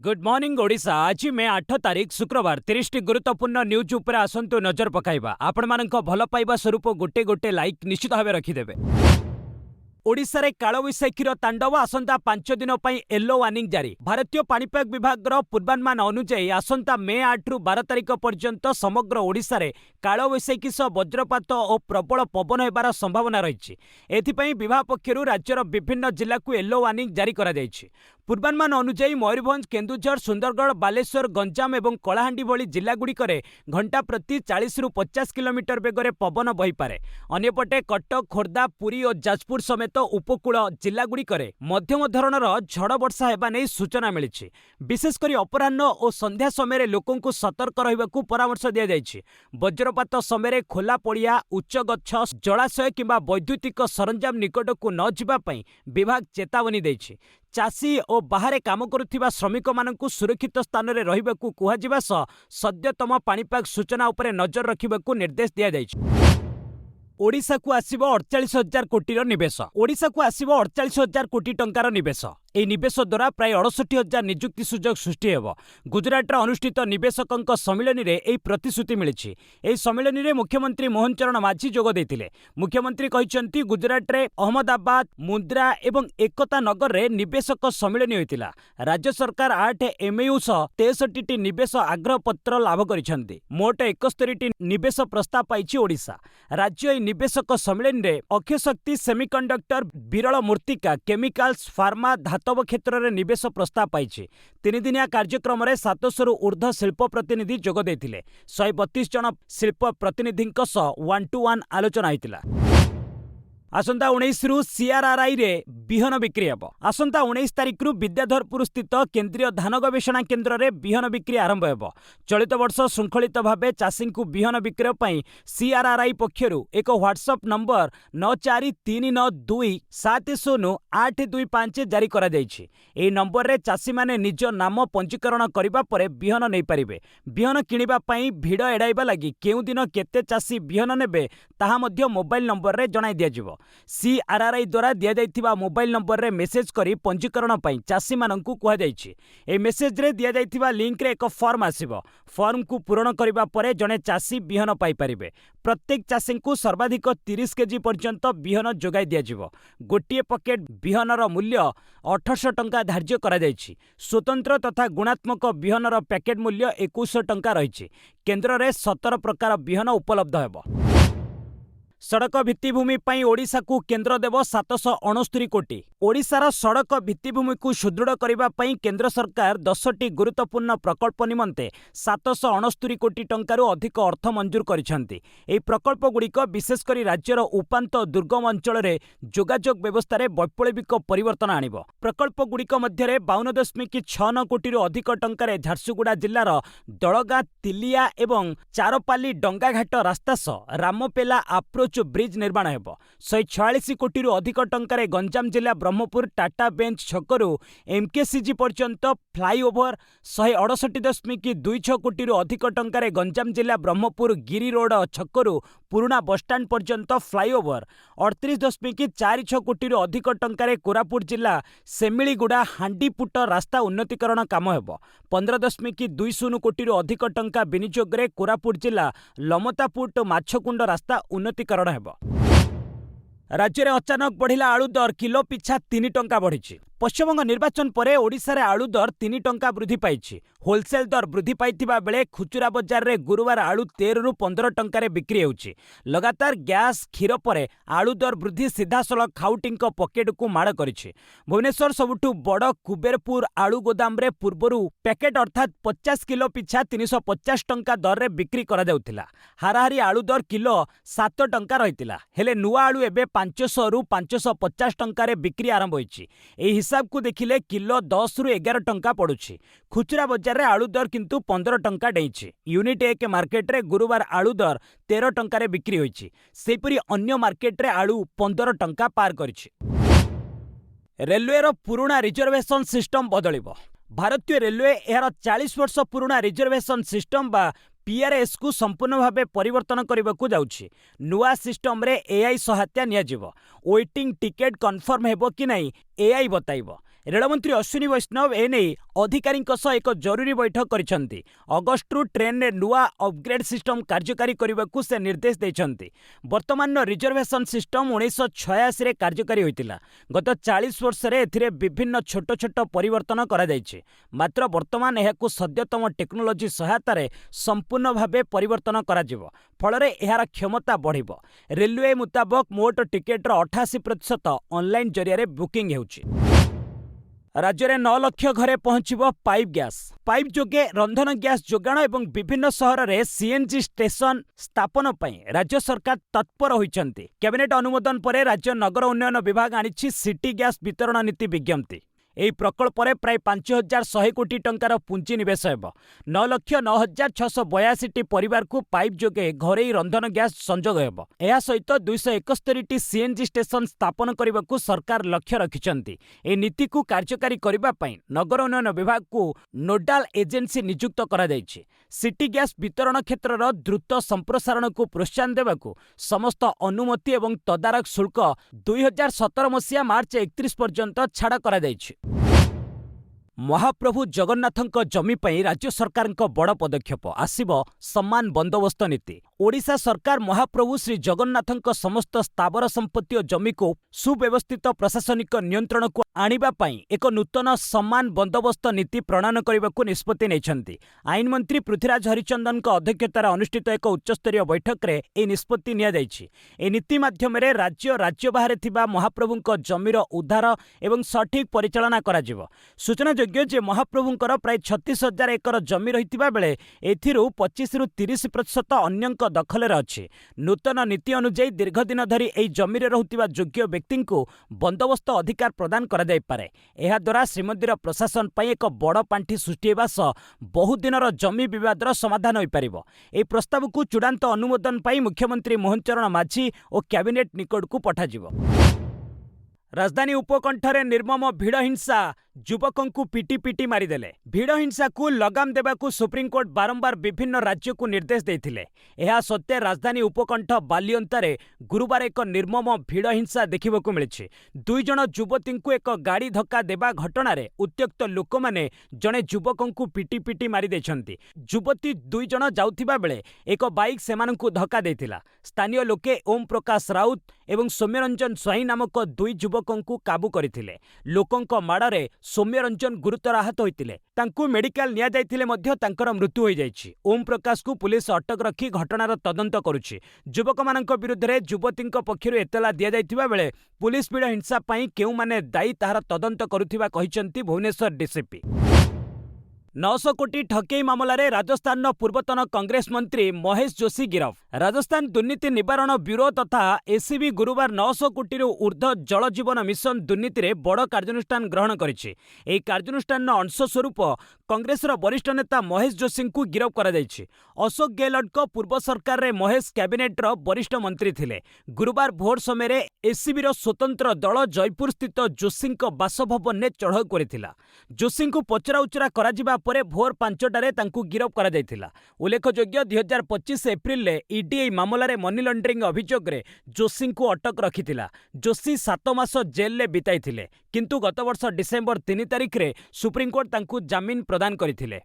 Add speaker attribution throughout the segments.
Speaker 1: Good morning Odisha. आज मे 8 तारिख शुक्रवार 30 टी गुरुत्वपूर्ण न्यूज उपरे आसंतु नजर पकाइबा। आपण मानक भल पाइबा स्वरूप गोटे गोटे लाइक निश्चित भावे रखिदेबे। ओडिशा रे कालवैशाखीर तांडव आसंता 5 दिन पई येलो वार्निंग जारी। भारतीय पाणीपाग विभाग पूर्वानुमान अनुसार आसंता मे 8 रु 12 तारिख पर्यंत समग्र ओडिशा रे कालवैशाखी सह वज्रपात और प्रबल पवन हेबार संभावना रही। एथिपई विभाग पक्षरु राज्यर विभिन्न जिला को येलो वार्निंग जारी करा जायछि। पूर्वानुमान अनुसार मयूरभंज, केन्दुझर, सुंदरगढ़, बालेश्वर, गंजाम और कलाहांडी भली जिलागुड़िक घंटा प्रति 40 रु 50 किलोमीटर बेगर पवन बहीपे। अन्यपटे कटक, खोर्धा, पुरी और जाजपुर समेत उपकूल जिलागुड़िक मध्यम धरणर झड़ वर्षा हेबा नै सूचना मिली। विशेषकर अपराह्न और संध्या समय लोकंकु सतर्क रहिबाकु परामर्श दिया जायछि। वज्रपात समय खोला पड़िया, उच्च गछ, जलाशय किंबा वैद्युतिक सरंजाम निकटकु न जिबा पई विभाग चेतावनी दैछि। चाषी और बाहर काम करुथिबा श्रमिक मानकु सुरक्षित स्थान में रहिबाकु कुहाजिबा सह सद्यतम पाणीपाग सूचना उपरे नजर रखिबाकु निर्देश दिया जायछि। ओडिशा को आसिबो 48,000 कोटीर निवेश। ओडिशा को आसिबो 48,000 कोटी टंकार निवेश। এই নিবেশ দ্বারা প্রায় 68,000 নিযুক্তি সুযোগ সৃষ্টি ହେବ। গুজরাটରେ ଅନୁଷ୍ଠିତ ନିବେଶକଙ୍କ ସମ୍ମିଳନୀରେ ଏହି ପ୍ରତିଶ୍ରୁତି ମିଳିଛି। ଏହି ସମ୍ମିଳନୀରେ ମୁଖ୍ୟମନ୍ତ୍ରୀ ମୋହନ ଚରଣ ମାଝୀ ଯୋଗ ଦେଇଥିଲେ। ମୁଖ୍ୟମନ୍ତ୍ରୀ କହିଛନ୍ତି ଗୁଜରାଟରେ ଅହମ୍ମଦାବାଦ, ମୁନ୍ଦ୍ରା ଏବଂ ଏକତା ନଗରରେ ନିବେଶକ ସମ୍ମିଳନୀ ହୋଇଥିଲା। ରାଜ୍ୟ ସରକାର 8 MOU ସହ 63ଟି ନିବେଶ ଆଗ୍ରହ ପତ୍ର ଲାଭ କରିଛନ୍ତି। ମୋଟ 71ଟି ନିବେଶ ପ୍ରସ୍ତାବ ପାଇଛି ଓଡ଼ିଶା। ରାଜ୍ୟ ଏହି ନିବେଶକ ସମ୍ମିଳନୀରେ ଅକ୍ଷୟ ଶକ୍ତି, ସେମିକଣ୍ଡକ୍ଟର, ବିରଳ ମୂର୍ତ୍ତିକା, କେମିକାଲ୍ସ, ଫାର୍ମା, धातव क्षेत्र में निवेश प्रस्ताव पाई। 3 दिनिया कार्यक्रम में 700 रु ऊर्ध्व शिल्प प्रतिनिधि जोग देथिले। 132 जन शिल्प प्रतिनिधि 1-to-1 आलोचना होइतिला। आसंता 19 रु CRRI रे बिहन बिक्री हेब। आसंता 19 तारिख रु विद्याधरपुर स्थित केंद्रीय धान गवेषणा केन्द्र रे बिहन बिक्री आरंभ हेब। चलित वर्ष श्रृंखलित भावे चाषी को बिहन बिक्रय पई CRRI पक्षरु एक व्हाट्सएप नंबर 9439270825 जारी करा जायछि। एही नंबर रे चाषी माने निज नाम पंजीकरण करिबा परे बिहन नै परिबे। बिहन किनिबा पई भिड़ एडाइबा लागि केउ दिन केते चाषी बिहन नेबे ताहा मध्य मोबाइल नंबर रे जणाई दिया जिवो। CRRI द्वारा दिया जाइथिबा मोबाइल नंबर रे मेसेज करी पंजीकरण पई चाषी माननकु कुहा जायछि। ए मेसेज रे दिया जाइथिबा लिंक रे एक फॉर्म आसीबो। फॉर्म को पूरण करिबा परे जणे चाषी बिहन पाई परिबे। प्रत्येक चाषी को सर्वाधिक 30 केजी पर्यंत बिहन जोगाई दिया जिवो। गोटिए पकेट बिहनर मूल्य 1800 टंका धार्य करा जायछि। स्वतंत्र तथा गुणात्मक बिहनर पैकेट मूल्य 2100 टंका रहिछि। केन्द्र रे 17 प्रकार बिहन उपलब्ध हेबो। सड़क भित्तिभूमि पई ओडिशा को केंद्र देव 769 कोटी। ओडिशार सड़क भित्तिभूमि को सुदृढ़ करबा पई केंद्र सरकार 10टी गुरुत्वपूर्ण प्रकल्प निमंते 769 कोटी टंकारु अधिक अर्थ मंजूर करिसेंती। एही प्रकल्प गुड़िक विशेषकर राज्यर उपांत दुर्गम अंचल रे जोगाजोग व्यवस्था रे वैप्लविक परिवर्तन आनिबो। प्रकल्प गुड़िक मध्य 52.69 कोटी अधिक टंकार झारसुगुड़ा जिल्लार दलगा, तिलिया एवं चारपाली डंगाघाट रास्ता सह रामपेला अप्रोच ब्रिज निर्माण हेब। 146 कोटी अधिक टंकार गंजाम जिला ब्रह्मपुर टाटा बेंच छकरू MKCG पर्यंत फ्लाईओवर, 168.26 कोटी अधिक टंकार गंजाम जिला ब्रह्मपुर गिरी रोड छकरू पुराना बसस्टाण्ड पर्यंत फ्लाईओवर, 38.46 कोटी अधिक टंकार कोरापुट जिला सेमिलीगुड़ा हांडीपुट रास्ता उन्नतीकरण काम हेब। 15.20 कोटी अधिक टंका विनियोग रे कोरापुट जिला लमतापुट माछकुंड रास्ता उन्नतीकरण हेब। राज्य में अचानक बढ़िला आलू दर किलो पिछा 3 टंका बढ़ी। पश्चिमबंग निर्वाचन पर ओडिशा रे आलू दर 3 टंका वृद्धि पाई। होलसेल दर वृद्धि पाइथिबा बेले खुचुरा बजार रे गुरुवार आलू 13 रु 15 टंका बिक्री होउछि। लगातार गैस, क्षीर पर आलू दर वृद्धि सीधासलख खाउटींक पकेट को माड़ करिछि। भुवनेश्वर सबुठु बड़ कुबेरपुर आलू गोदाम रे पूर्वरु पैकेट अर्थात 50 किलो पिछा 350 टंका दर रे बिक्री करा जाउथिला। हाराहारी आलू दर किलो 7 टंका रहितिला। हेले नुआ आलू एबे 500 रु 550 टंका रे बिक्री आरंभ होइछि। एही हिसाब को देखिले किलो 10 रु 11 टंका पड़ुछि। खुचुरा बजार रे आलू दर किंतु 15 टंका डेइछि। यूनिट 1 मार्केट रे गुरुवार आलू दर 13 टंका रे बिक्री होइछि। सेपरि अन्य मार्केट रे आलू 15 टंका पार करिछि। रेलवे रो पुराना रिजर्वेशन सिस्टम बदलिबो। भारतीय रेलवे एहार 40 वर्ष पुराना रिजर्वेशन सिस्टम बा PRS को संपूर्ण भाव परिवर्तन करने को जाउछि। नुआ सिस्टम रे AI सहायता निया जिवो। वेटिंग टिकेट कन्फर्म हेबो कि नहीं AI बताइबो। रेलमंत्री अश्विनी वैष्णव एने अधिकारी एक जरूरी बैठक करिसेंती। अगस्टरू ट्रेन में नुआ अपग्रेड सिस्टम कार्यकारी करने को से निर्देश देइछंती। वर्तमान रिजर्वेशन सिस्टम 1986 रे कार्यकारी होइतिला। गत 40 वर्ष रे एथिरे विभिन्न छोट छोट परिवर्तन करा जाइछे। मात्र वर्तमान एहाकु सद्यतम टेक्नोलोजी सहायता रे संपूर्ण भावे परिवर्तन करा जिवो। फलरे एहार क्षमता बढ़िबो। रेलवे मुताबक मोट टिकेटर 88% ऑनलाइन जरिया बुकिंग हेउछि। राज्य में 9 लाख घरे पहुंचब पाइप गैस। पाइप जोगे रंधन गैस जोगाण एवं विभिन्न सहर में सीएनजी स्टेशन स्थापन पर राज्य सरकार तत्पर होइछंती। कैबिनेट अनुमोदन पर राज्य नगर उन्नयन विभाग आनिछि सिटी गैस वितरण नीति विज्ञप्ति। ଏହି ପ୍ରକଳ୍ପରେ ପ୍ରାୟ 5100 କୋଟି ଟଙ୍କାର ପୁଞ୍ଜି ନିବେଶ ହେବ। 9,09,682ଟି ପରିବାରକୁ ପାଇପ୍ ଯୋଗେ ଘରୋଇ ରନ୍ଧନ ଗ୍ୟାସ୍ ସଂଯୋଗ ହେବ। ଏହା ସହିତ 271ଟି ସିଏନ୍ଜି ଷ୍ଟେସନ ସ୍ଥାପନ କରିବାକୁ ସରକାର ଲକ୍ଷ୍ୟ ରଖିଛନ୍ତି। ଏହି ନୀତିକୁ କାର୍ଯ୍ୟକାରୀ କରିବା ପାଇଁ ନଗର ଉନ୍ନୟନ ବିଭାଗକୁ ନୋଡାଲ ଏଜେନ୍ସି ନିଯୁକ୍ତ କରାଯାଇଛି। ସିଟି ଗ୍ୟାସ୍ ବିତରଣ କ୍ଷେତ୍ରର ଦ୍ରୁତ ସମ୍ପ୍ରସାରଣକୁ ପ୍ରୋତ୍ସାହନ ଦେବାକୁ ସମସ୍ତ ଅନୁମତି ଏବଂ ତଦାରଖ ଶୁଳ୍କ 2017 ମସିହା ମାର୍ଚ୍ଚ 31 ପର୍ଯ୍ୟନ୍ତ ଛାଡ଼ କରାଯାଇଛି। महाप्रभु जगन्नाथଙ୍କ जमी ପାଇଁ राज्य सरकारଙ୍କ बड़ पदक्षेप आसिब सम्मान बंदोबस्त नीति। ओडिशा सरकार महाप्रभु श्री जगन्नाथଙ୍କ समस्त स्थावर संपत्ति और जमी को सुव्यवस्थित प्रशासनिक नियंत्रण को आनिबा ପାଇଁ एक नूतन सम्मान बंदोबस्त नीति प्रणयन करने निष्पत्ति नेइछन्ति। आईन मंत्री पृथ्वीराज हरिचंदन अध्यक्षतार अनुष्ठित एक उच्चस्तरीय बैठक में यह निष्पत्ति निया जाइछि। ए नीति माध्यम राज्य बाहर थिबा महाप्रभुଙ୍କ जमीर उद्धार एवं सठिक परिचालना करा जिवो। सूचना जे महाप्रभुଙ୍କର प्राय 36,000 एकर जमी रहितिबा बेले एथिरु 25 रु 30% अन्यଙ୍କ दखलरे अछि। नूतन नीति अनुଯାयी दीर्घदिन धरी एही जमीरे रहुतिबा योग्य व्यक्तिଙ୍କୁ बंदोबस्त अधिकार प्रदान करा जाय पारे। एहा द्वारा श्रीमंदिर प्रशासन पई एक बड़ पांठी सृष्टि हेबा सह बहुदिनर जमी विवादर समाधान होई परिबो। एही प्रस्तावକୁ चूड़ांत अनुमोदन पई मुख्यमंत्री मोहन चरण माझी और कैबिनेट निकटକୁ पठाजिवो। राजधानी उपकंठरे निर्मम भिड़ हिंसा युवकों पिटी पिटी मारिदेले। भिड़ हिंसा को लगाम देवाकू सुप्रीमकोर्ट बारंबार विभिन्न राज्य को निर्देश देथिले। एहा सत्ते राजधानी उपकंठ बालियंतारे गुरुवार एक निर्मम भिड़ हिंसा देखिबाकू मिलिछि। 2 जण युवती को एक गाड़ी धक्का देवा घटनारे उत्त्यक्त लोक माने जणे युवकों पिटी पिटी मारि दैछन्ति। युवती 2 जण जाउथिबा बेले एक बाइक सेमानकू धक्का देथिला। स्थानीय लोके ओम प्रकाश राउत एवं सौम्यरंजन स्वाई नामक 2 युवकों काबू करथिले। लोकंक माड़रे सौम्यरंजन गुरुतर आहत होइतिले। तांकू मेडिकल निया जाइथिले मध्य तांकर मृत्यु होई जाइछि। ओम प्रकाश को पुलिस अटक रखी घटनार तदंत करुछि। युवक मानक विरुद्ध रे युवतींक पक्षरु एतला दिया जाइथिबा बेले पुलिस भिड़ हिंसा पई केउ माने दायी ताहार तदंत करुथिबा कहिसंती भुवनेश्वर डीसीपी। 900 कोटी ठकेई मामलारे राजस्थान पूर्वतन कांग्रेस मंत्री महेश जोशी गिरफ। राजस्थान दुर्नीति निवारण ब्यूरो तथा एसीबी गुरुवार 900 कोटी ऊर्ध्व जल जीवन मिशन दुर्नीति रे बड़ कार्यानुष्ठान ग्रहण करिछि। एही कार्यानुष्ठान अंश स्वरूप कांग्रेसर वरिष्ठ नेता महेश जोशी को गिरफ करा जाइछि। अशोक गहलोत पूर्व सरकार रे महेश कैबिनेट वरिष्ठ मंत्री थिले। गुरुवार भोर समय एसीबी स्वतंत्र दल जयपुर स्थित जोशी बासभवन ने चढ़ाऊ करथिला। जोशी को पचराउचरा करा परे भोर 5टारे तांकू गिरफ करा जायथिला। उल्लेखयोग्य 2025 एप्रिल रे ईडी मामलारे मनी लॉन्ड्रिंग अभियोग रे जोशी को अटक रखिथिला। जोशी 7 मास जेल ले बिताइथिले, किंतु गत वर्ष डिसेंबर 3 तारिख रे सुप्रीमकोर्ट तांकू जामिन प्रदान करथिले।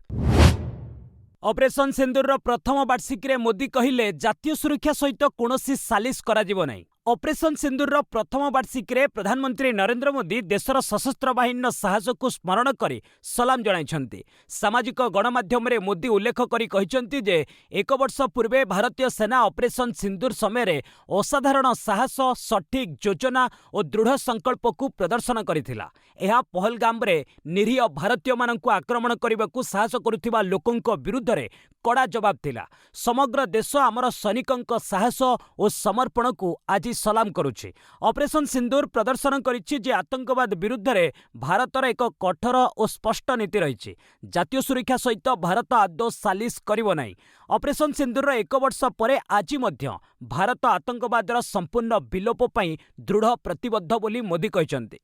Speaker 1: ऑपरेशन सिंदूर प्रथम वार्षिकी रे मोदी कहिले जातीय सुरक्षा सहित कोनोसी सालिस करा जिवो नाही। ऑपरेशन सिंदूर प्रथम वार्षिकी रे प्रधानमंत्री नरेंद्र मोदी देशर सशस्त्र बाहिनी साहस को स्मरण करी सलाम जणाइछन्ति। सामाजिक गणमाध्यम रे मोदी उल्लेख करी कहिसन्ति जे 1 वर्ष पूर्वे भारतीय सेना ऑपरेशन सिंदूर समय रे असाधारण साहस, सठिक योजना और दृढ़ संकल्प को प्रदर्शन करिथिला। एहा पहलगाम रे निरीह भारतीय माननकु आक्रमण करबाकू साहस करुथिबा लोकंक विरुद्ध रे कड़ा जवाब थिला। समग्र देश आमर सैनिकंक साहस और समर्पण को आज सलाम करुछि। ऑपरेशन सिंदूर प्रदर्शन करिछि जे आतंकवाद विरुद्ध रे भारतर एक कठोर और स्पष्ट नीति रहिछि। जातीय सुरक्षा सहित भारत आदौ सालिस करिवो नाही। ऑपरेशन सिंदूर 1 वर्ष परे आज मध्य भारत आतंकवादर संपूर्ण विलोप पई दृढ़ प्रतिबद्ध बोली मोदी कहिसन्ति।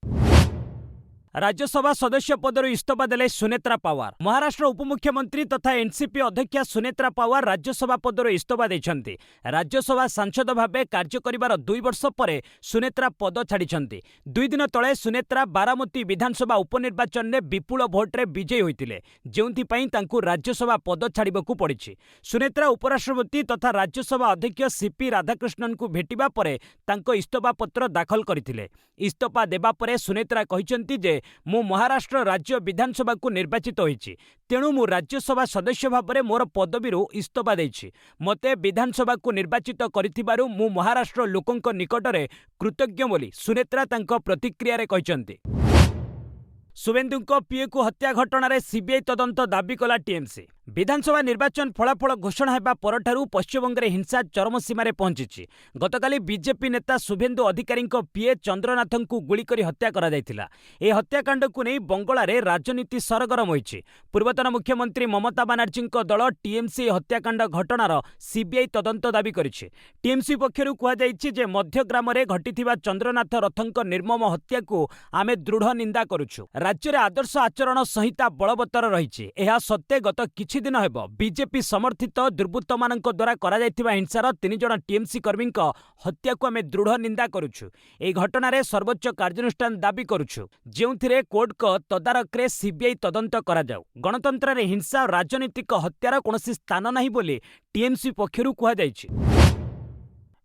Speaker 1: राज्यसभा सदस्य पदर इस्तीफा देले सुनेत्रा पावार। महाराष्ट्र उपमुख्यमंत्री तथा एनसीपी अध्यक्षा सुनेत्रा पावार राज्यसभा पदर इस्तीफा देछंती। राज्यसभा सांसद भाबे कार्य करिवार 2 वर्ष पर सुनेत्रा पद छाड़िछंती। 2 दिन तले सुनेत्रा बारामती विधानसभा उपनिर्वाचन में विपुल भोट्रे विजयी होइतिले, जेउंथि पई तांकु राज्यसभा पद छाड़िबाकू पड़िछि। सुनेत्रा उपराष्ट्रपति तथा राज्यसभा अध्यक्ष सीपी राधाकृष्णन को भेटिबा परे तांको इस्तीफा पत्र दाखल करथिले। इस्तीफा देबा परे सुनेत्रा कहिसंती जे मु महाराष्ट्र राज्य विधानसभा को निर्वाचित होइछि, तेणु मु राज्यसभा सदस्य भाबरे मोर पदवीरु इस्तीफा देछि। मते विधानसभा को निर्वाचित करिथिबारु मु महाराष्ट्र लोकंक निकटरे कृतज्ञ बोली सुनेत्रा तांको प्रतिक्रिया रे कहिसंती। शुभेन्दुଙ୍କ पीए को हत्या घटना सीबीआई तदंत दाबी कला टीएमसी। विधानसभा निर्वाचन फलाफल घोषणा हेबा परठारु पश्चिमबंग में हिंसा चरम सीमार पहुंची। गतकाली बीजेपी नेता शुभेन्दु अधिकारी पीए चंद्रनाथन को गुली करी हत्या करा जायतिला। ए हत्याकांड को नहीं बंगला रे राजनीति सरगरम होइछि। पूर्वतन मुख्यमंत्री ममता बानार्जी दल टीएमसी हत्याकांड घटनार सीबीआई तदंत दाबी करिछि। टीएमसी पक्षरु कुहा जायछि जे मध्यग्राम रे घटिथिबा चंद्रनाथ रथंक निर्मम हत्या को आमे दृढ़ निंदा करुछु। राज्य में आदर्श आचरण संहिता बलवत्तर रही। यह सत्वे गत किछि दिन हेब बीजेपी समर्थित दुर्बृत्त मानक द्वारा करा जायतिबा हिंसार 3 जण टीएमसी कर्मी हत्या को आमे दृढ़ निंदा करुछु। एही घटना सर्वोच्च कार्यानुष्ठान दाबी करुछु, जेउथिरे कोर्ट को तदारक रे सीबीआई तदंत करा जाऊ। गणतंत्र रे हिंसा और राजनीतिक हत्यार कोनोसी स्थान नाही बोली टीएमसी पक्षरु कुहा जायछि।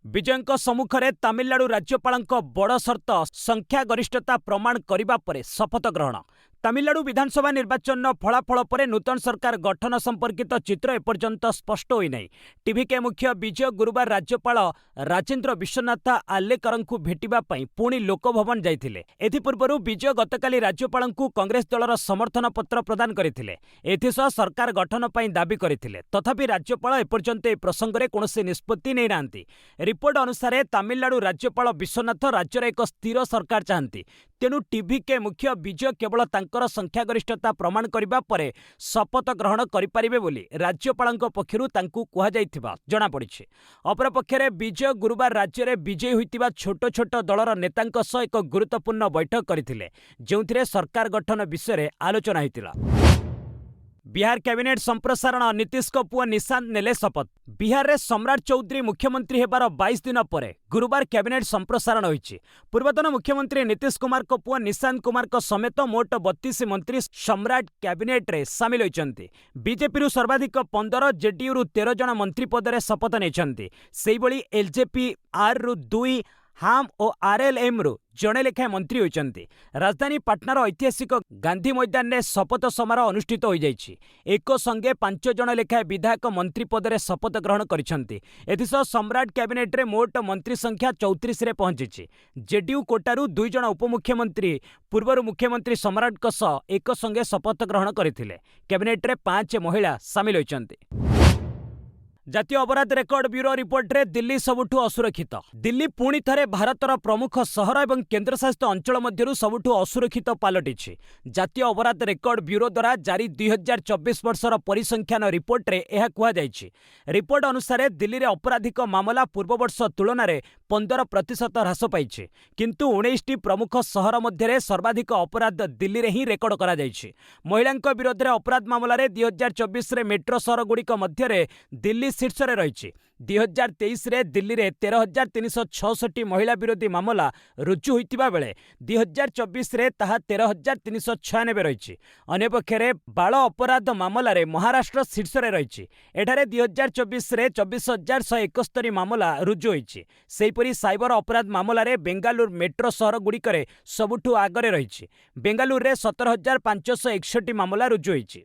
Speaker 1: विजयଙ୍କ सम्मुखरे तमिलनाडु राज्यपालଙ୍କ बड़ शर्त संख्यागरिष्ठता प्रमाण करिबा परे शपथ ग्रहण। तमिलनाडु विधानसभा निर्वाचन फलाफल पर नूतन सरकार गठन संपर्कित चित्र एपर्यंत स्पष्ट होई नहीं। टीवीके मुख्य विजय गुरुवार राज्यपाल राजेंद्र विश्वनाथ आलेकर को भेटिबा पई पुणी लोकभवन जाइथिले। एथिपूर्वरु विजय गतकाली राज्यपाल को कांग्रेस दलर समर्थन पत्र प्रदान करथिले। एथिसह सरकार गठन पई दाबी करथिले। तथापि राज्यपाल एपर्यंत ए प्रसंग रे कोनोसी निष्पत्ति नै नांती। रिपोर्ट अनुसार तमिलनाडु राज्यपाल विश्वनाथ राज्यर एक स्थिर सरकार चाहती, तेणु टीवीके मुख्य विजय केवल तांकर संख्यागरिष्ठता प्रमाण करिबा परे शपथ ग्रहण करिपारिबे बोली राज्यपालଙ୍କ पक्षरु तांकु कुहा जाइथिबा जणा पड़िछि। अपरपक्षरे विजय गुरुवार राज्य में विजयी होइतिबा छोट छोट दलर नेतांक सह एक गुरुत्वपूर्ण बैठक करथिले, जेउथिरे सरकार गठन विषय आलोचना होइतिला। बिहार कैबिनेट संप्रसारण नीतीश को पुआ निशांत नेले शपथ। बिहार रे सम्राट चौधरी मुख्यमंत्री हेबार 22 दिन पर गुरुवार कैबिनेट संप्रसारण होइछि। पूर्वतन मुख्यमंत्री नीतीश कुमार को पुआ निशांत कुमार को समेत मोट 32 मंत्री सम्राट कैबिनेट रे शामिल होइछन्ति। बीजेपी रु सर्वाधिक 15, जेडीयू रु 13 जन मंत्री पद रे शपथ नेछन्ति। सेही बळी एलजेपी आर रु 2, हाम और आरएलएम रु जणे लेखाएं मंत्री होइछन्ति। राजधानी पाटनार ऐतिहासिक गांधी मैदान में शपथ समारोह अनुष्ठित हो जाइछि। एक संगे 5 जण लेखाएं विधायक मंत्री पद रे शपथ ग्रहण करिछन्ति। एथिसह सम्राट कैबिनेट रे मोट मंत्री संख्या 34 रे पहुंचिछि। जेडीयू कोटारू 2 जण उपमुख्यमंत्री पूर्वर मुख्यमंत्री सम्राट को सह एक संगे शपथ ग्रहण करथिले। कैबिनेट रे 5 महिला शामिल होइछन्ति। जातीय अपराध रेकर्ड ब्यूरो रिपोर्ट रे दिल्ली सबुठु असुरक्षित। दिल्ली पुणी थरे भारतर प्रमुख सहर एवं केन्द्रशासित अंचल मध्यरु सबुठु असुरक्षित पलटिछि। जातीय अपराध रेकर्ड ब्यूरो द्वारा जारी 2024 वर्षर परिसंख्यान रिपोर्ट रे एहा कुहा जाइछि। रिपोर्ट अनुसार दिल्ली रे आपराधिक मामला पूर्व वर्ष तुलन में 15% ह्रास पाइछि, किंतु 19टी प्रमुख सहर मध्य सर्वाधिक अपराध दिल्ली रे ही रेकर्ड करा जाइछि। महिलांक विरोध रे अपराध मामला रे 2024 रे मेट्रो सहर गुड़िक मध्य दिल्ली शीर्ष रे रहिछि। 2023 रे दिल्ली रे 13,366 महिला विरोधी मामला रुजु होइतिबा बेले 2024 रे ताहा 13,396 रहिछि। अन्यपक्षरे बाल अपराध मामला रे महाराष्ट्र शीर्ष रे रहिछि। एठारे 2024 रे 24,171 मामला रुजु होइछि। सेहिपरि साइबर अपराध मामला रे बेंगालुरु मेट्रो सहर गुड़िकरे सबुठु आगरे रहिछि। बेंगालुरु रे 17,561 मामला रुजु होइछि।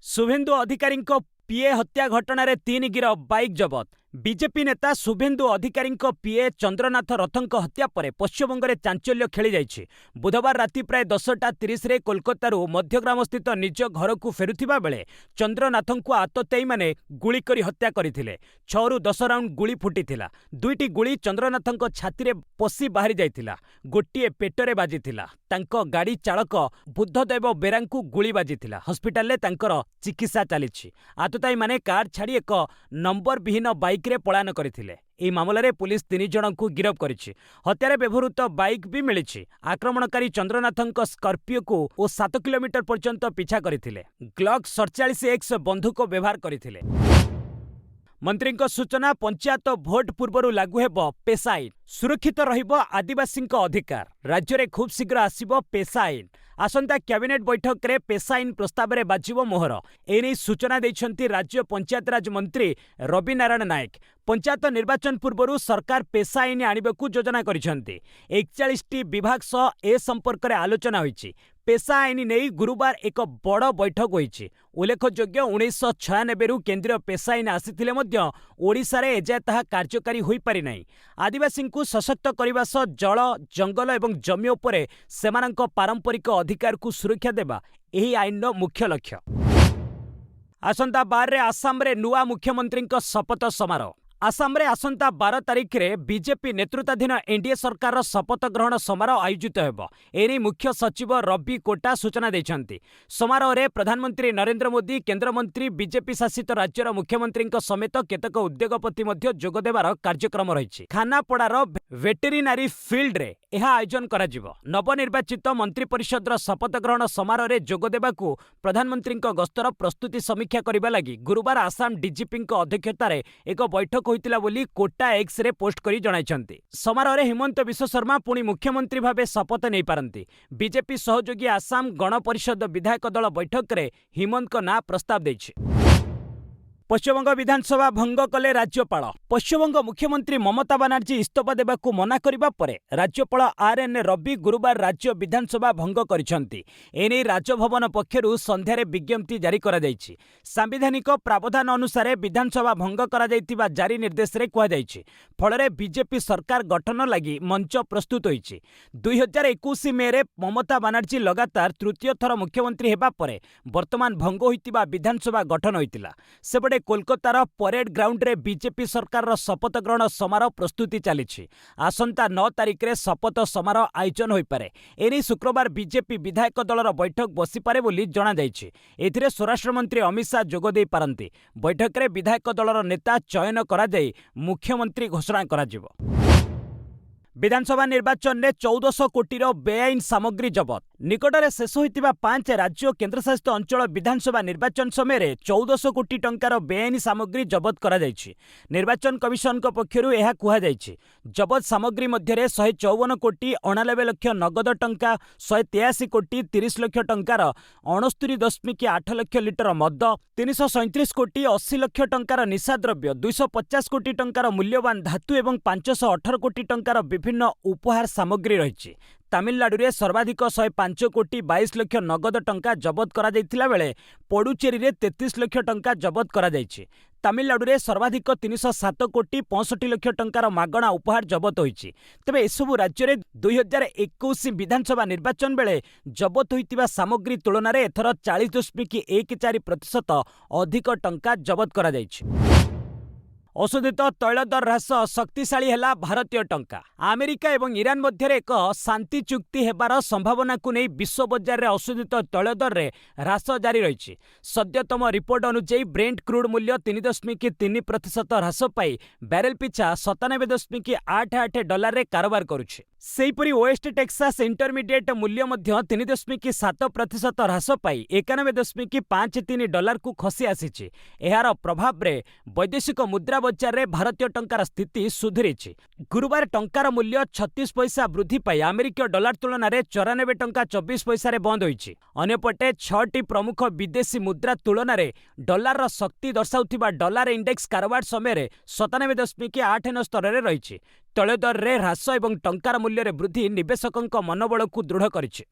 Speaker 1: शुभेन्दु अधिकारी पीए हत्या घटना रे 3 गिरफ, बाइक जबत। बीजेपी नेता शुभेन्दु अधिकारी पीए चंद्रनाथ रथंक हत्या पर पश्चिमबंग में चांचल्य खेली जाइछि। बुधवार राति प्राय 10:30 रे कोलकातारू मध्यग्राम स्थित निज घर को फेरुथिबा बेले चंद्रनाथन को आततायी माने गुली करी हत्या करथिले। 6 ରୁ 10 राउंड गुली फुटिथिला। 2टी गुली चंद्रनाथन छाती रे पसी बाहरी जाइथिला, गोटिए पेटरे बाजिथिला। तांको गाड़ी चालक बुद्धदेव बेरांकु गुली बाजिथिला। हॉस्पिटल रे तांकर चिकित्सा चलिछि। आततायी माने कार छाड़ी एक नंबर विहीन बाइक ବାଇକ୍ରେ ପଳାୟନ କରିଥିଲେ। ଏହି ମାମଲାରେ ପୁଲିସ୍ 3 ଜଣଙ୍କୁ ଗିରଫ କରିଛି। ହତ୍ୟାରେ ବ୍ୟବହୃତ ବାଇକ୍ ବି ମିଳିଛି। ଆକ୍ରମଣକାରୀ ଚନ୍ଦ୍ରନାଥଙ୍କ ସ୍କର୍ପିଓକୁ 7 କିଲୋମିଟର ପର୍ଯ୍ୟନ୍ତ ପିଛା କରିଥିଲେ। ଗ୍ଲକ୍ 47X ବନ୍ଧୁକ ବ୍ୟବହାର କରିଥିଲେ। ମନ୍ତ୍ରୀଙ୍କ ସୂଚନା, ପଞ୍ଚାୟତ ଭୋଟ ପୂର୍ବରୁ ଲାଗୁ ହେବ ପେସା ଆଇନ। ସୁରକ୍ଷିତ ରହିବ ଆଦିବାସୀଙ୍କ ଅଧିକାର। ରାଜ୍ୟରେ ଖୁବ୍ ଶୀଘ୍ର ଆସିବ ପେସା ଆଇନ। ଆସନ୍ତା କ୍ୟାବିନେଟ୍ ବୈଠକରେ ପେସା ଆଇନ ପ୍ରସ୍ତାବରେ ବାଜିବ ମୋହର। ଏନେଇ ସୂଚନା ଦେଇଛନ୍ତି ରାଜ୍ୟ ପଞ୍ଚାୟତରାଜ ମନ୍ତ୍ରୀ ରବି ନାରାୟଣ ନାୟକ। ପଞ୍ଚାୟତ ନିର୍ବାଚନ ପୂର୍ବରୁ ସରକାର ପେସା ଆଇନ ଆଣିବାକୁ ଯୋଜନା କରିଛନ୍ତି। 41ଟି ବିଭାଗ ସହ ଏ ସମ୍ପର୍କରେ ଆଲୋଚନା ହୋଇଛି। ପେସା ଆଇନ ନେଇ ଗୁରୁବାର ଏକ ବଡ଼ ବୈଠକ ହୋଇଛି। ଉଲ୍ଲେଖଯୋଗ୍ୟ, 1996ରୁ କେନ୍ଦ୍ରୀୟ ପେସା ଆଇନ ଆସିଥିଲେ ମଧ୍ୟ ଓଡ଼ିଶାରେ ଏଯାଏ ତାହା କାର୍ଯ୍ୟକାରୀ ହୋଇପାରି ନାହିଁ। ଆଦିବାସୀଙ୍କୁ ସଶକ୍ତ କରିବା ସହ ଜଳ, ଜଙ୍ଗଲ ଏବଂ ଜମି ଉପରେ ସେମାନଙ୍କ ପାରମ୍ପରିକ ଅଧିକାରକୁ ସୁରକ୍ଷା ଦେବା ଏହି ଆଇନର ମୁଖ୍ୟ ଲକ୍ଷ୍ୟ। ଆସନ୍ତା 12ରେ ଆସାମରେ ନୂଆ ମୁଖ୍ୟମନ୍ତ୍ରୀଙ୍କ ଶପଥ ସମାରୋହ। ଆସାମରେ ଆସନ୍ତା 12 ତାରିଖରେ ବିଜେପି ନେତୃତ୍ୱାଧୀନ ଏନ୍ଡିଏ ସରକାରର ଶପଥ ଗ୍ରହଣ ସମାରୋହ ଆୟୋଜିତ ହେବ। ଏନେଇ ମୁଖ୍ୟ ସଚିବ ରବି କୋଟା ସୂଚନା ଦେଇଛନ୍ତି। ସମାରୋହରେ ପ୍ରଧାନମନ୍ତ୍ରୀ ନରେନ୍ଦ୍ର ମୋଦି, କେନ୍ଦ୍ରମନ୍ତ୍ରୀ, ବିଜେପି ଶାସିତ ରାଜ୍ୟର ମୁଖ୍ୟମନ୍ତ୍ରୀଙ୍କ ସମେତ କେତେକ ଉଦ୍ୟୋଗପତି ମଧ୍ୟ ଯୋଗଦେବାର କାର୍ଯ୍ୟକ୍ରମ ରହିଛି। ଖାନାପଡ଼ାର ଭେଟେରିନାରୀ ଫିଲ୍ଡରେ ଏହା ଆୟୋଜନ କରାଯିବ। ନବନିର୍ବାଚିତ ମନ୍ତ୍ରିପରିଷଦର ଶପଥ ଗ୍ରହଣ ସମାରୋହରେ ଯୋଗଦେବାକୁ ପ୍ରଧାନମନ୍ତ୍ରୀଙ୍କ ଗସ୍ତର ପ୍ରସ୍ତୁତି ସମୀକ୍ଷା କରିବା ଲାଗି ଗୁରୁବାର ଆସାମ ଡିଜିପିଙ୍କ ଅଧ୍ୟକ୍ଷତାରେ ଏକ ବୈଠକ ହୋଇଥିଲା ବୋଲି କୋଟା ଏକ୍ସରେ ପୋଷ୍ଟ କରି ଜଣାଇଛନ୍ତି। ସମାରୋହରେ ହିମନ୍ତ ବିଶ୍ୱ ଶର୍ମା ପୁଣି ମୁଖ୍ୟମନ୍ତ୍ରୀ ଭାବେ ଶପଥ ନେଇପାରନ୍ତି। ବିଜେପି ସହଯୋଗୀ ଆସାମ ଗଣ ପରିଷଦ ବିଧାୟକ ଦଳ ବୈଠକରେ ହିମନ୍ତଙ୍କ ନାଁ ପ୍ରସ୍ତାବ ଦେଇଛି। ପଶ୍ଚିମବଙ୍ଗ ବିଧାନସଭା ଭଙ୍ଗ କଲେ ରାଜ୍ୟପାଳ। ପଶ୍ଚିମବଙ୍ଗ ମୁଖ୍ୟମନ୍ତ୍ରୀ ମମତା ବାନାର୍ଜୀ ଇସ୍ତଫା ଦେବାକୁ ମନା କରିବା ପରେ ରାଜ୍ୟପାଳ RN ରବି ଗୁରୁବାର ରାଜ୍ୟ ବିଧାନସଭା ଭଙ୍ଗ କରିଛନ୍ତି। ଏନେଇ ରାଜଭବନ ପକ୍ଷରୁ ସନ୍ଧ୍ୟାରେ ବିଜ୍ଞପ୍ତି ଜାରି କରାଯାଇଛି। ସାମ୍ବିଧାନିକ ପ୍ରାବଧାନ ଅନୁସାରେ ବିଧାନସଭା ଭଙ୍ଗ କରାଯାଇଥିବା ଜାରି ନିର୍ଦ୍ଦେଶରେ କୁହାଯାଇଛି। ଫଳରେ ବିଜେପି ସରକାର ଗଠନ ଲାଗି ମଞ୍ଚ ପ୍ରସ୍ତୁତ ହୋଇଛି। 2021 ମେରେ ମମତା ବାନାର୍ଜୀ ଲଗାତାର ତୃତୀୟ ଥର ମୁଖ୍ୟମନ୍ତ୍ରୀ ହେବା ପରେ ବର୍ତ୍ତମାନ ଭଙ୍ଗ ହୋଇଥିବା ବିଧାନସଭା ଗଠନ ହୋଇଥିଲା। ସେପଟେ କୋଲକାତାର ପରେଡ୍ ଗ୍ରାଉଣ୍ଡରେ ବିଜେପି ସରକାରର ଶପଥ ଗ୍ରହଣ ସମାରୋହ ପ୍ରସ୍ତୁତି ଚାଲିଛି। ଆସନ୍ତା 9 ତାରିଖରେ ଶପଥ ସମାରୋହ ଆୟୋଜନ ହୋଇପାରେ। ଏନେଇ ଶୁକ୍ରବାର ବିଜେପି ବିଧାୟକ ଦଳର ବୈଠକ ବସିପାରେ ବୋଲି ଜଣାଯାଇଛି। ଏଥିରେ ସ୍ୱରାଷ୍ଟ୍ରମନ୍ତ୍ରୀ ଅମିତ ଶାହ ଯୋଗ ଦେଇପାରନ୍ତି। ବୈଠକରେ ବିଧାୟକ ଦଳର ନେତା ଚୟନ କରାଯାଇ ମୁଖ୍ୟମନ୍ତ୍ରୀ ଘୋଷଣା କରାଯିବ। ବିଧାନସଭା ନିର୍ବାଚନରେ 1400 କୋଟିର ବେଆଇନ ସାମଗ୍ରୀ ଜବତ। ନିକଟରେ ଶେଷ ହୋଇଥିବା 5 ରାଜ୍ୟ ଓ କେନ୍ଦ୍ରଶାସିତ ଅଞ୍ଚଳ ବିଧାନସଭା ନିର୍ବାଚନ ସମୟରେ 1400 କୋଟି ଟଙ୍କାର ବେଆଇନ ସାମଗ୍ରୀ ଜବତ କରାଯାଇଛି। ନିର୍ବାଚନ କମିଶନଙ୍କ ପକ୍ଷରୁ ଏହା କୁହାଯାଇଛି। ଜବତ ସାମଗ୍ରୀ ମଧ୍ୟରେ 154 କୋଟି 89 ଲକ୍ଷ ନଗଦ ଟଙ୍କା, 183 କୋଟି 30 ଲକ୍ଷ ଟଙ୍କାର 69.8 ଲକ୍ଷ ଲିଟର ମଦ, 337 କୋଟି 80 ଲକ୍ଷ ଟଙ୍କାର ନିଶାଦ୍ରବ୍ୟ, 250 କୋଟି ଟଙ୍କାର ମୂଲ୍ୟବାନ ଧାତୁ ଏବଂ 518 କୋଟି ଟଙ୍କାର ବିଭିନ୍ନ ଉପହାର ସାମଗ୍ରୀ ରହିଛି। ତାମିଲନାଡୁରେ ସର୍ବାଧିକ 105 କୋଟି 22 ଲକ୍ଷ ନଗଦ ଟଙ୍କା ଜବତ କରାଯାଇଥିଲା ବେଳେ ପଡୁଚେରୀରେ 33 ଲକ୍ଷ ଟଙ୍କା ଜବତ କରାଯାଇଛି। ତାମିଲନାଡୁରେ ସର୍ବାଧିକ 307 କୋଟି 65 ଲକ୍ଷ ଟଙ୍କାର ମାଗଣା ଉପହାର ଜବତ ହୋଇଛି। ତେବେ ଏସବୁ ରାଜ୍ୟରେ 2021 ବିଧାନସଭା ନିର୍ବାଚନ ବେଳେ ଜବତ ହୋଇଥିବା ସାମଗ୍ରୀ ତୁଳନାରେ ଏଥର 40.14% ଅଧିକ ଟଙ୍କା ଜବତ କରାଯାଇଛି। ଅଶୋଧିତ ତୈଳ ଦର ହ୍ରାସ, ଶକ୍ତିଶାଳୀ ହେଲା ଭାରତୀୟ ଟଙ୍କା। ଆମେରିକା ଏବଂ ଇରାନ ମଧ୍ୟରେ ଏକ ଶାନ୍ତି ଚୁକ୍ତି ହେବାର ସମ୍ଭାବନାକୁ ନେଇ ବିଶ୍ୱ ବଜାରରେ ଅଶୋଧିତ ତୈଳ ଦରରେ ହ୍ରାସ ଜାରି ରହିଛି। ସଦ୍ୟତମ ରିପୋର୍ଟ ଅନୁଯାୟୀ ବ୍ରେଣ୍ଟ କ୍ରୁଡ୍ ମୂଲ୍ୟ 3.3% ହ୍ରାସ ପାଇ ବ୍ୟାରେଲ ପିଛା $97.88ରେ କାରବାର କରୁଛି। ସେହିପରି ୱେଷ୍ଟ ଟେକ୍ସାସ୍ ଇଣ୍ଟରମିଡିଏଟ୍ ମୂଲ୍ୟ ମଧ୍ୟ 3.7% ହ୍ରାସ ପାଇ $91.53କୁ ଖସି ଆସିଛି। ଏହାର ପ୍ରଭାବରେ ବୈଦେଶିକ ମୁଦ୍ରା ବଜାରରେ ଭାରତୀୟ ଟଙ୍କାର ସ୍ଥିତି ସୁଧୁରିଛି। ଗୁରୁବାର ଟଙ୍କାର ମୂଲ୍ୟ 36 ପଇସା ବୃଦ୍ଧି ପାଇ ଆମେରିକୀୟ ଡଲାର ତୁଳନାରେ 94.24 ପଇସାରେ ବନ୍ଦ ହୋଇଛି। ଅନ୍ୟପଟେ 6ଟି ପ୍ରମୁଖ ବିଦେଶୀ ମୁଦ୍ରା ତୁଳନାରେ ଡଲାରର ଶକ୍ତି ଦର୍ଶାଉଥିବା ଡଲାର ଇଣ୍ଡେକ୍ସ କାରବାର ସମୟରେ 97.89 ସ୍ତରରେ ରହିଛି। ତୈଳ ଦରରେ ହ୍ରାସ ଏବଂ ଟଙ୍କାର ମୂଲ୍ୟରେ ବୃଦ୍ଧି ନିବେଶକଙ୍କ ମନୋବଳକୁ ଦୃଢ଼ କରିଛି।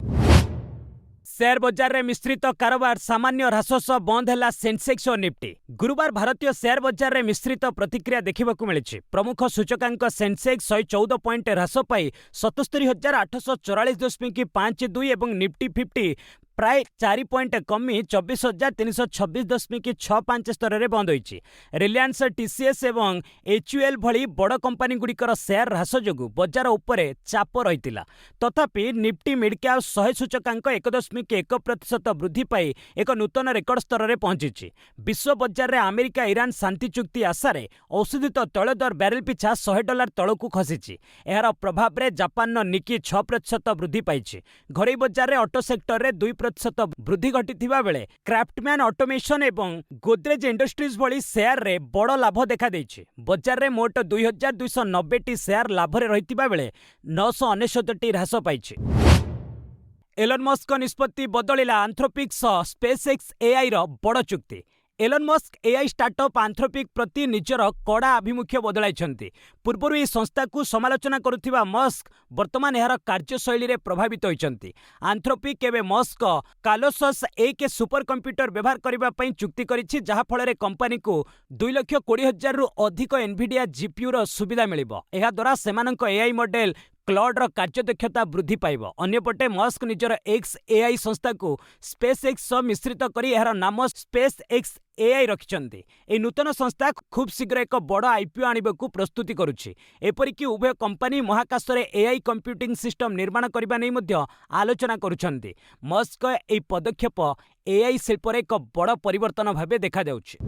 Speaker 1: शेयर बजार में मिश्रित कारोबार सामान्य ह्रास सह बंद है सेंसेक्स और निफ्टी। गुरुवार भारतीय शेयर बजार में मिश्रित प्रतिक्रिया देखा मिली। प्रमुख सूचकांक सेंसेक्स 114 पॉइंट ह्रास पाई 77,844.52 और निफ्टी 50 प्राय 4 पॉइंट कमी 24,326.65 स्तर में बंद होईछि। रिलायंस, टीसीएस एवं एचयूएल भली बड़ कंपनी गुड़िकर शेयर ह्रास जोगु बजार उपरे चाप रहितिला। तथापि निफ्टी मिड कैप 100 सूचकांक 1.1% वृद्धि पाई एक नूतन रेकर्ड स्तर में पहुंची। विश्व बजार में अमेरिका ईरान शांति चुक्ति आशार औषधित तैल दर बैरेल पिछा $100 तलकू खसी। यार प्रभाव में जापान निकी 6% वृद्धि पाई। घरोई बजार में ऑटो सेक्टर में 2% वृद्धि घटी बेले क्राफ्टमैन ऑटोमेशन एवं गोदरेज इंडस्ट्रीज भली शेयर रे बड़ लाभ देखा देइछि। बजार में मोट 2290 शेयर लाभ रे रहितिबा बेले 969 ह्रास पाइछि। एलन मस्क निष्पत्ति बदलिला आंथ्रोपिक सह स्पेसएक्स एआई रो बड़ चुक्ति। एलन मस्क एआई स्टार्टअप आंथ्रोपिक प्रति निजर कड़ा आभिमुख्य बदलाइछन्ति। पूर्वरु ଏହି संस्थाକୁ समालोचना करुथिबा मस्क वर्तमान एहार कार्यशैली रे प्रभावित होइछन्ति। आंथ्रोपिक एबे मस्क कालोसस एक सुपर कंप्यूटर व्यवहार करिबा पई चुक्ति करिछि, जहा फଳରେ कंपनी को 2,20,000 रु अधिक एनवीडिया जीपीयू रो सुविधा मिलिबो। एहा द्वारा सेमानक एआई मॉडल क्लॉड रो कार्यदक्षता वृद्धि पाइब। अन्यपटे मस्क निजर एक्स एआई संस्था को स्पेस एक्स मिश्रित करी एहार नाम स्पेस एक्स एआई रखिछन्ति। ए नूतन संस्था खूब शीघ्र एक बड़ आईपीओ आनिबाकू प्रस्तुति करुछि। एपरिकी उभय कंपनी महाकाश रे एआई कंप्यूटिंग सिस्टम निर्माण करबा नै मध्य आलोचना करुछन्ति। मस्क ए पदक्षेप एआई शिल्प रे एक बड़ परिवर्तन भाबे देखा जाउछि।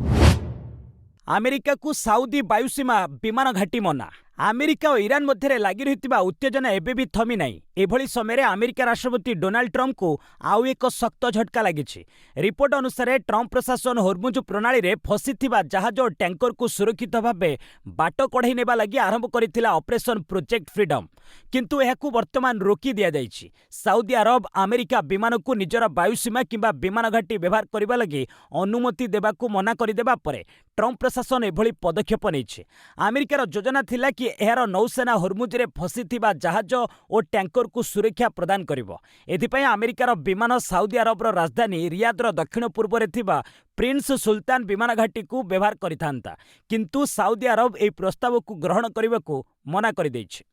Speaker 1: अमेरिका को साउदी वायुसीमा विमान घाटी मना। अमेरिका और ईरान मध्य लगी रही उत्तेजना एबे भी थमी नहीं। एभली समय अमेरिका राष्ट्रपति डोनाल्ड ट्रंप को आउ एक शक्त झटका लगी। रिपोर्ट अनुसार ट्रंप प्रशासन होर्मुज प्रणाली रे फसीथिबा जहाज और टैंकर को सुरक्षित भावे बाट कढ़ई नेबा लगी आरंभ करिथिला ऑपरेशन प्रोजेक्ट फ्रीडम, किंतु एहाकू वर्तमान रोकी दिया जाइछि। साउदी अरब अमेरिका विमान को निजर वायुसीमा किंबा विमान घाटी व्यवहार करबा लगी अनुमति देबाकू मना करदेबा परे ट्रंप प्रशासन एभली पदक्षेप नेइछि। अमेरिकार योजना थिला कि एहार नौसेना होर्मुज रे फसीथिबा जहाज और टैंकर को सुरक्षा प्रदान करिवो। एथिपई अमेरिकार विमान साउदी अरबर राजधानी रियादर दक्षिण पूर्व रे थिबा प्रिंस सुल्तान विमान घाटी को व्यवहार करिथांता, किंतु साउदी अरब ए प्रस्ताव को ग्रहण करबाकू मना कर दैछि।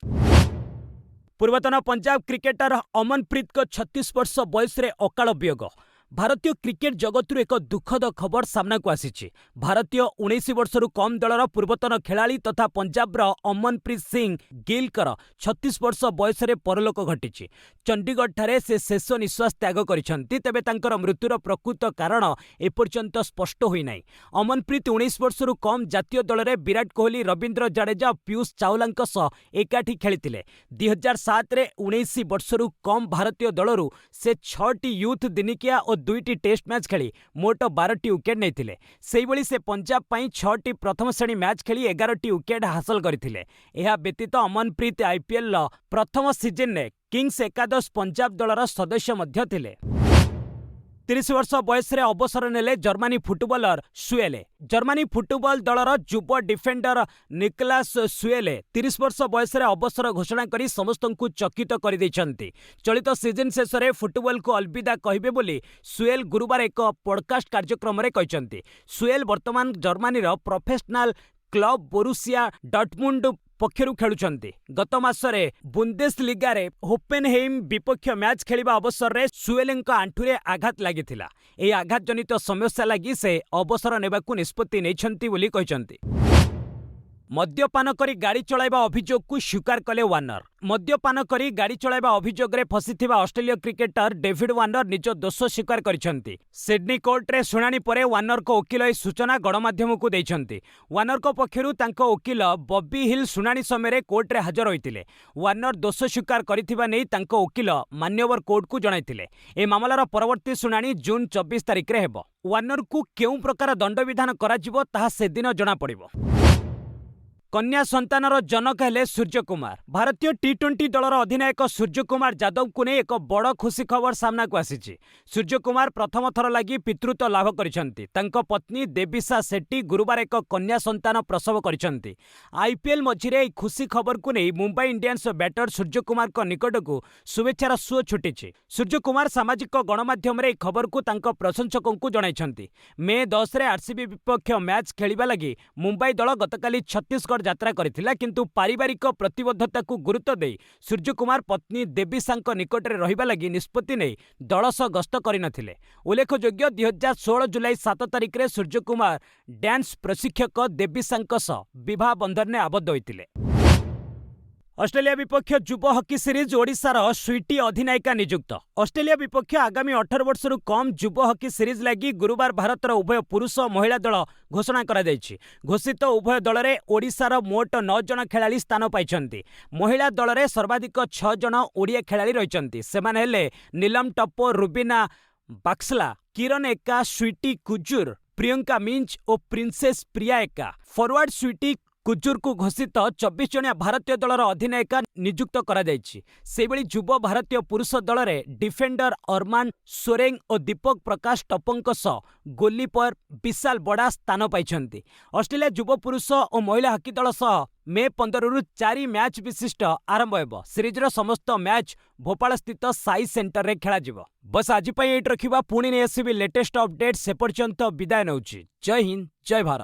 Speaker 1: पूर्वतन पंजाब क्रिकेटर अमनप्रीत को 36 वर्ष बयस रे अकाल वियोग। भारतीय क्रिकेट जगतरू एक दुखद खबर सामना को आसी। भारतीय 19 वर्षरू कम दलर पूर्वतन खेलाड़ी तथा पंजाबर अमनप्रीत सिंह गिलकर 36 वर्ष बयस परलोक घटी। चंडीगढ़ ठारे से शेष निश्वास त्याग करिसेंति, तेबे तांकर मृत्युर प्रकृत कारण एपर्यंत स्पष्ट होई नाही। अमनप्रीत 19 वर्षरू कम जातीय दल में विराट कोहली, रवींद्र जडेजा, पीयूष चावलांक सह एकाठी खेलिथिले। 2007 रे 19 वर्षरू कम भारतीय दलरू से 6टी यूथ दिनिकिया और 2टी टेस्ट मैच खेली मोट 12टी विकेट नहीं। सेहिभली से पंजाब पई 6टी प्रथम श्रेणी मैच खेली 11टी विकेट हासिल करथिले। एहा व्यतीत अमनप्रीत आईपीएल प्रथम सीजन में किंग्स एकादश पंजाब दलर सदस्य मध्य थिले। 30 वर्ष बयस अवसर नेले जर्मनी फुटबॉलर सुएले। जर्मनी फुटबॉल दलर युव डिफेंडर निकलास सुएले 30 वर्ष बयस अवसर घोषणा करी समस्त को चकित कर दैछन्ति। चलित सीजन शेष में फुटबॉल को अलविदा कहिबे बोली सुएल गुरुवार एक पॉडकास्ट कार्यक्रम में कहते। सुएल वर्तमान Germany professional club Borussia Dortmund पक्षरु खेलुछन्ति। गत मासरे बुंदेसलीगा रे होफेनहेइम विपक्ष मैच खेलिबा अवसर रे सुएलेंक आंठुरे आघात लागिथिला। एई आघात जनित समस्या लागि से अवसर नेबाकू निष्पत्ति नेइछन्ति बोली कहिसन्ति। मद्यपान करी गाड़ी चलाइबा अभियोग को स्वीकार कले वार्नर। मद्यपान करी गाड़ी चलाइबा अभियोग रे फसीथिबा ऑस्ट्रेलिया क्रिकेटर डेविड वार्नर निज दोष स्वीकार करिसन्ति। सिडनी कोर्ट रे सुनानी परे वार्नर को वकील ए सूचना गणमाध्यम को दैछन्ति। वार्नर को पक्षरु तांको वकील बॉबी हिल सुनानी समय कोर्ट रे हाजर होइतिले। वार्नर दोष स्वीकार करिथिबा नै तांको वकील मान्यवर कोर्ट को जणाइतिले। ए मामलार परवर्ती सुनानी जून 24 तारिख रे हेबो। वार्नर को केउ प्रकार दंडविधान कराजिबो ताहा सेदिन जणा पड़िबो। कन्या संतानर जनक हेले सूर्यकुमार। भारतीय टी20 दलर अधिनायक सूर्यकुमार यादव को नहीं एक बड़ खुशी खबर सामना को आसी। सूर्यकुमार प्रथम थर लगी पितृत्व लाभ करिसेंति। तांको पत्नी देविशा शेट्टी गुरुवार एक कन्या संतान प्रसव करिसेंति। आईपीएल मझिरे खुशी खबर को नहीं मुंबई इंडियंस बैटर सूर्यकुमार को निकट को शुभेच्छार सुओ छुटी। सूर्यकुमार सामाजिक गणमाध्यम रे खबर को तांको प्रशंसकों को जणाइछन्ति। मे 10 रे आरसीबी विपक्ष मैच खेलिबा लगी मुंबई दल गतकाली छत्तीसगढ़ ଯାତ୍ରା କରିଥିଲା କିନ୍ତୁ ପାରିବାରିକ ପ୍ରତିବଦ୍ଧତାକୁ ଗୁରୁତ୍ୱ ଦେଇ ସୂର୍ଯ୍ୟକୁମାର ପତ୍ନୀ ଦେବୀସାଙ୍କ ନିକଟରେ ରହିବା ଲାଗି ନିଷ୍ପତ୍ତି ନେଇ ଦଳ ସହ ଗସ୍ତ କରିନଥିଲେ। ଉଲ୍ଲେଖଯୋଗ୍ୟ 2016 ଜୁଲାଇ 7 ତାରିଖରେ ସୂର୍ଯ୍ୟକୁମାର ଡ୍ୟାନ୍ସ ପ୍ରଶିକ୍ଷକ ଦେବୀସାଙ୍କ ସହ ବିବାହ ବନ୍ଧନରେ ଆବଦ୍ଧ ହୋଇଥିଲେ। ଅଷ୍ଟ୍ରେଲିଆ ବିପକ୍ଷ ଯୁବ ହକି ସିରିଜ ଓଡ଼ିଶାର ସ୍ୱିଟି ଅଧିନାୟିକା ନିଯୁକ୍ତ। ଅଷ୍ଟ୍ରେଲିଆ ବିପକ୍ଷ ଆଗାମୀ 18 ବର୍ଷରୁ କମ୍ ଯୁବ ହକି ସିରିଜ ଲାଗି ଗୁରୁବାର ଭାରତର ଉଭୟ ପୁରୁଷ ଓ ମହିଳା ଦଳ ଘୋଷଣା କରାଯାଇଛି। ଘୋଷିତ ଉଭୟ ଦଳରେ ଓଡ଼ିଶାର ମୋଟ 9 ଜଣ ଖେଳାଳି ସ୍ଥାନ ପାଇଛନ୍ତି। ମହିଳା ଦଳରେ ସର୍ବାଧିକ 6 ଜଣ ଓଡ଼ିଆ ଖେଳାଳି ରହିଛନ୍ତି। ସେମାନେ ହେଲେ ନୀଲମ ଟପ୍ପୋ, ରୁବିନା ବାକ୍ସଲା, କିରଣ ଏକା, ସ୍ୱିଟି କୁଜୁର, ପ୍ରିୟଙ୍କା ମିଞ୍ଜ ଓ ପ୍ରିନ୍ସେସ୍ ପ୍ରିୟା ଏକା। ଫରୱାର୍ଡ ସ୍ୱିଟି କୁଜୁରକୁ ଘୋଷିତ 24 ଜଣିଆ ଭାରତୀୟ ଦଳର ଅଧିନାୟିକା ନିଯୁକ୍ତ କରାଯାଇଛି। ସେହିଭଳି ଯୁବ ଭାରତୀୟ ପୁରୁଷ ଦଳରେ ଡିଫେଣ୍ଡର ଅରମାନ ସୋରେଙ୍ଗ ଓ ଦୀପକ ପ୍ରକାଶ ଟପ୍ପୋଙ୍କ ସହ ଗୋଲକିପର ବିଶାଲ ବଡ଼ା ସ୍ଥାନ ପାଇଛନ୍ତି। ଅଷ୍ଟ୍ରେଲିଆ ଯୁବ ପୁରୁଷ ଓ ମହିଳା ହକି ଦଳ ସହ ମେ 15ରୁ 4 ମ୍ୟାଚ୍ ବିଶିଷ୍ଟ ଆରମ୍ଭ ହେବ। ସିରିଜର ସମସ୍ତ ମ୍ୟାଚ୍ ଭୋପାଳସ୍ଥିତ ସାଇ ସେଣ୍ଟରରେ ଖେଳାଯିବ। ବସ୍ ଆଜି ପାଇଁ ଏଇଠି ରଖିବା, ପୁଣି ନେଇ ଆସିବି ଲେଟେଷ୍ଟ ଅପଡେଟ୍। ସେ ପର୍ଯ୍ୟନ୍ତ ବିଦାୟ ନେଉଛି। ଜୟ ହିନ୍ଦ, ଜୟ ଭାରତ।